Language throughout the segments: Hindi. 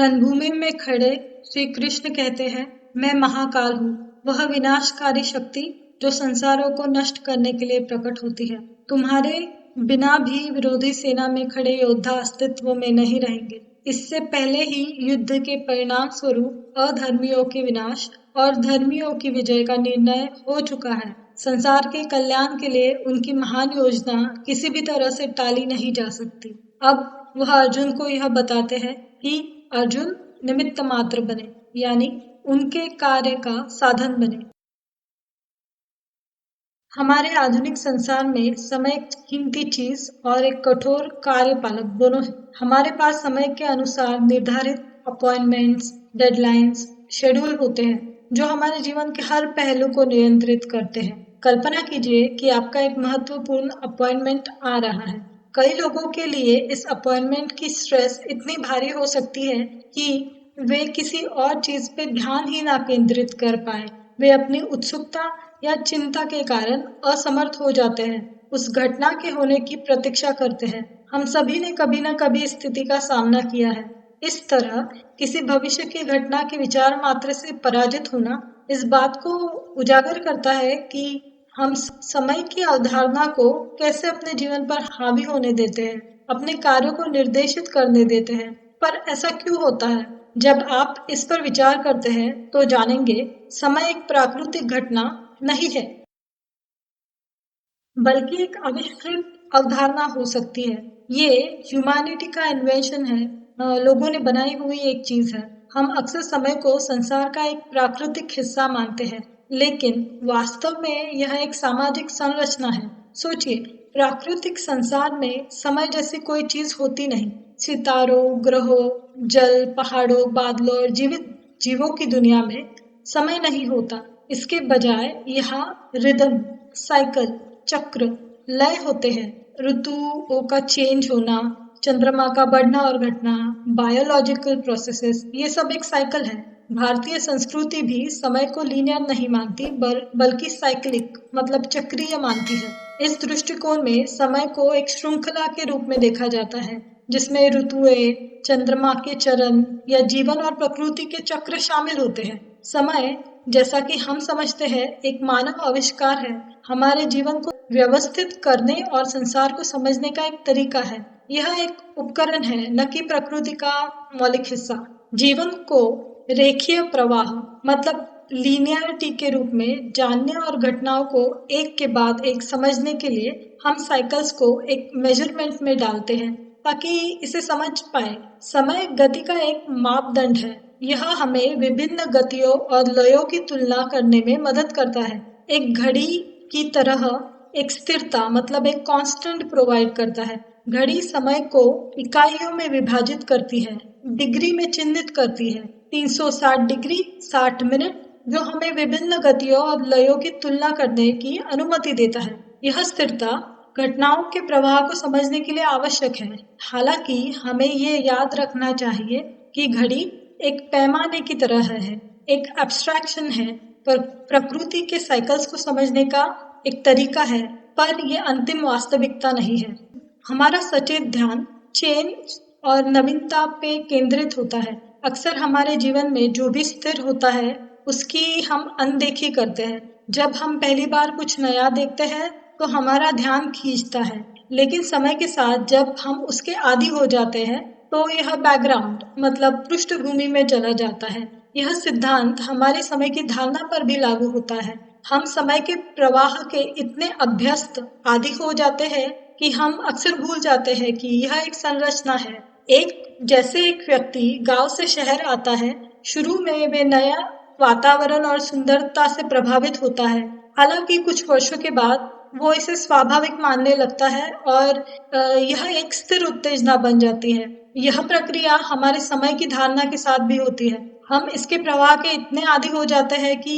रणभूमि में खड़े श्री कृष्ण कहते हैं, मैं महाकाल हूँ, वह विनाशकारी शक्ति जो संसारों को नष्ट करने के लिए प्रकट होती है। तुम्हारे बिना भी विरोधी सेना में खड़े योद्धा अस्तित्व में नहीं रहेंगे। इससे पहले ही युद्ध के परिणाम स्वरूप अधर्मियों के विनाश और धर्मियों की विजय का निर्णय हो चुका है। संसार के कल्याण के लिए उनकी महान योजना किसी भी तरह से टाली नहीं जा सकती। अब वह अर्जुन को यह बताते हैं कि अर्जुन निमित्त मात्र बने, यानी उनके कार्य का साधन बने। हमारे आधुनिक संसार में समय एक कीमती चीज और एक कठोर कार्यपालक दोनों है। हमारे पास समय के अनुसार निर्धारित अपॉइंटमेंट्स, डेडलाइंस, शेड्यूल होते हैं जो हमारे जीवन के हर पहलू को नियंत्रित करते हैं। कल्पना कीजिए कि आपका एक महत्वपूर्ण अपॉइंटमेंट आ रहा है। कई लोगों के लिए इस अपॉइंटमेंट की स्ट्रेस इतनी भारी हो सकती है कि वे किसी और चीज पे ध्यान ही ना केंद्रित कर पाए। वे अपनी उत्सुकता या चिंता के कारण असमर्थ हो जाते हैं, उस घटना के होने की प्रतीक्षा करते हैं। हम सभी ने कभी न कभी इस स्थिति का सामना किया है। इस तरह किसी भविष्य की घटना के विचार मात्र से पराजित होना इस बात को उजागर करता है कि हम समय की अवधारणा को कैसे अपने जीवन पर हावी होने देते हैं, अपने कार्यों को निर्देशित करने देते हैं। पर ऐसा क्यों होता है? जब आप इस पर विचार करते हैं तो जानेंगे, समय एक प्राकृतिक घटना नहीं है, बल्कि एक आविष्कृत अवधारणा हो सकती है। ये ह्यूमैनिटी का इन्वेंशन है, लोगों ने बनाई हुई एक चीज है। हम अक्सर समय को संसार का एक प्राकृतिक हिस्सा मानते हैं, लेकिन वास्तव में यह एक सामाजिक संरचना है। सोचिए, प्राकृतिक संसार में समय जैसी कोई चीज होती नहीं। सितारों, ग्रहों, जल, पहाड़ों, बादलों और जीवित जीवों की दुनिया में समय नहीं होता। इसके बजाय यहाँ रिदम, साइकिल, चक्र, लय होते हैं। ऋतुओं का चेंज होना, चंद्रमा का बढ़ना और घटना, बायोलॉजिकल प्रोसेसेस, ये सब एक साइकिल है। भारतीय संस्कृति भी समय को लीनियर नहीं मानती, बल्कि साइक्लिक मतलब चक्रीय मानती है। इस दृष्टिकोण में समय को एक श्रृंखला के रूप में देखा जाता है, जिसमें ऋतुएं, चंद्रमा के चरण या जीवन और प्रकृति के चक्र शामिल होते हैं। समय, जैसा कि हम समझते हैं, एक मानव आविष्कार है, हमारे जीवन को व्यवस्थित करने और संसार को समझने का एक तरीका है। यह एक उपकरण है, न कि प्रकृति का मौलिक हिस्सा। जीवन को रेखीय प्रवाह मतलब लीनियरिटी के रूप में जानने और घटनाओं को एक के बाद एक समझने के लिए हम साइकिल्स को एक मेजरमेंट में डालते हैं ताकि इसे समझ पाए। समय गति का एक मापदंड है। यह हमें विभिन्न गतियों और लयों की तुलना करने में मदद करता है। एक घड़ी की तरह एक स्थिरता मतलब एक कांस्टेंट प्रोवाइड करता है। घड़ी समय को इकाइयों में विभाजित करती है, डिग्री में चिन्हित करती है। 360 डिग्री 60 मिनट, जो हमें विभिन्न गतियों और लयों की तुलना करने की अनुमति देता है। यह स्थिरता घटनाओं के प्रवाह को समझने के लिए आवश्यक है। हालांकि हमें ये याद रखना चाहिए कि घड़ी एक पैमाने की तरह है, एक एब्स्ट्रैक्शन है, पर प्रकृति के साइकिल्स को समझने का एक तरीका है, पर यह अंतिम वास्तविकता नहीं है। हमारा सचेत ध्यान चेंज और नवीनता पे केंद्रित होता है। अक्सर हमारे जीवन में जो भी स्थिर होता है उसकी हम अनदेखी करते हैं। जब हम पहली बार कुछ नया देखते हैं तो हमारा ध्यान खींचता है, लेकिन समय के साथ जब हम उसके आदी हो जाते हैं तो यह बैकग्राउंड मतलब पृष्ठभूमि में चला जाता है। यह सिद्धांत हमारे समय की धारणा पर भी लागू होता है। हम समय के प्रवाह के इतने अभ्यस्त आदी हो जाते हैं कि हम अक्सर भूल जाते हैं कि यह एक संरचना है। एक व्यक्ति गांव से शहर आता है, शुरू में वे नया वातावरण और सुंदरता से प्रभावित होता है। हालांकि कुछ वर्षों के बाद वो इसे स्वाभाविक मानने लगता है और यह एक स्थिर उत्तेजना बन जाती है। यह प्रक्रिया हमारे समय की धारणा के साथ भी होती है। हम इसके प्रवाह के इतने आदी हो जाते हैं कि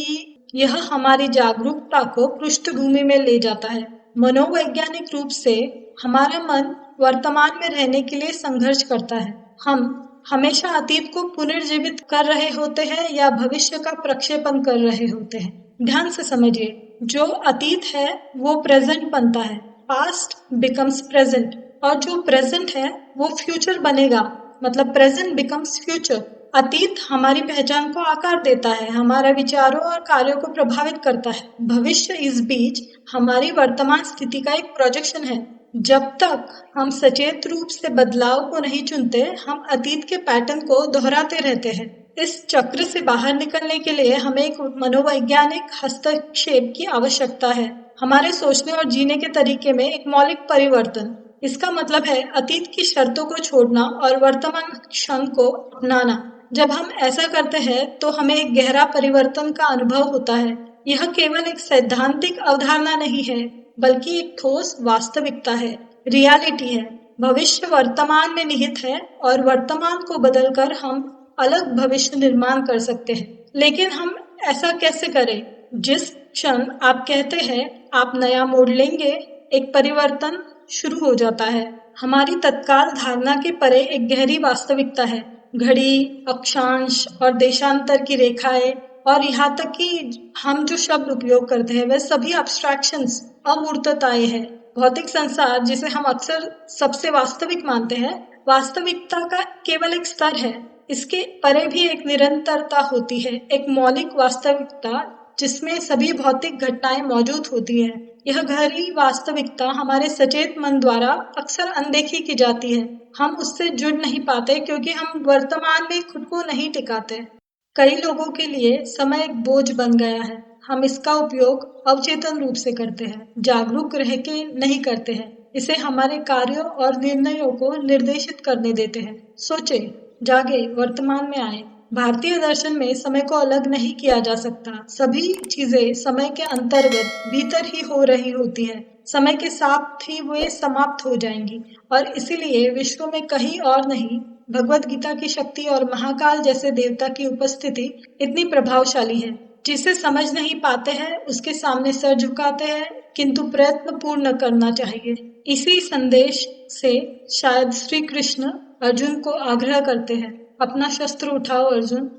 यह हमारी जागरूकता को पृष्ठभूमि में ले जाता है। मनोवैज्ञानिक रूप से हमारा मन वर्तमान में रहने के लिए संघर्ष करता है। हम हमेशा अतीत को पुनर्जीवित कर रहे होते हैं या भविष्य का प्रक्षेपण कर रहे होते हैं। ध्यान से समझिए, जो अतीत है वो प्रेजेंट बनता है, पास्ट बिकम्स प्रेजेंट, और जो प्रेजेंट है वो फ्यूचर बनेगा, मतलब प्रेजेंट बिकम्स फ्यूचर। अतीत हमारी पहचान को आकार देता है, हमारे विचारों और कार्यों को प्रभावित करता है। भविष्य इस बीच हमारी वर्तमान स्थिति का एक प्रोजेक्शन है। जब तक हम सचेत रूप से बदलाव को नहीं चुनते, हम अतीत के पैटर्न को दोहराते रहते हैं। इस चक्र से बाहर निकलने के लिए हमें एक मनोवैज्ञानिक हस्तक्षेप की आवश्यकता है। हमारे सोचने और जीने के तरीके में एक मौलिक परिवर्तन। इसका मतलब है अतीत की शर्तों को छोड़ना और वर्तमान क्षण को अपनाना। जब हम ऐसा करते हैं तो हमें एक गहरा परिवर्तन का अनुभव होता है। यह केवल एक सैद्धांतिक अवधारणा नहीं है, बल्कि एक ठोस वास्तविकता है, रियलिटी है। भविष्य वर्तमान में निहित है और वर्तमान को बदलकर हम अलग भविष्य निर्माण कर सकते हैं। लेकिन हम ऐसा कैसे करें? जिस क्षण आप कहते हैं आप नया मोड़ लेंगे, एक परिवर्तन शुरू हो जाता है। हमारी तत्काल धारणा के परे एक गहरी वास्तविकता है। घड़ी, अक्षांश और देशांतर की रेखाएं और यहाँ तक कि हम जो शब्द उपयोग करते हैं वह सभी अब्स्ट्रैक्शंस, अमूर्तताएं हैं। भौतिक संसार जिसे हम अक्सर सबसे वास्तविक मानते हैं, वास्तविकता का केवल एक स्तर है। इसके परे भी एक निरंतरता होती है, एक मौलिक वास्तविकता जिसमें सभी भौतिक घटनाएं मौजूद होती हैं। यह गहरी वास्तविकता हमारे सचेत मन द्वारा अक्सर अनदेखी की जाती है। हम उससे जुड़ नहीं पाते क्योंकि हम वर्तमान में खुद को नहीं टिकाते। कई लोगों के लिए समय एक बोझ बन गया है। हम इसका उपयोग अवचेतन रूप से करते हैं, जागरूक रह के नहीं करते हैं। इसे हमारे कार्यों और निर्णयों को निर्देशित करने देते हैं। सोचे, जागे, वर्तमान में आए। भारतीय दर्शन में समय को अलग नहीं किया जा सकता। सभी चीजें समय के अंतर्गत भीतर ही हो रही होती है। समय के साथ ही वे समाप्त हो जाएंगी और इसीलिए विश्व में कहीं और नहीं, भगवत गीता की शक्ति और महाकाल जैसे देवता की उपस्थिति इतनी प्रभावशाली है। जिसे समझ नहीं पाते हैं उसके सामने सर झुकाते हैं, किंतु प्रयत्न पूर्ण करना चाहिए। इसी संदेश से शायद श्री कृष्ण अर्जुन को आग्रह करते हैं, अपना शस्त्र उठाओ अर्जुन,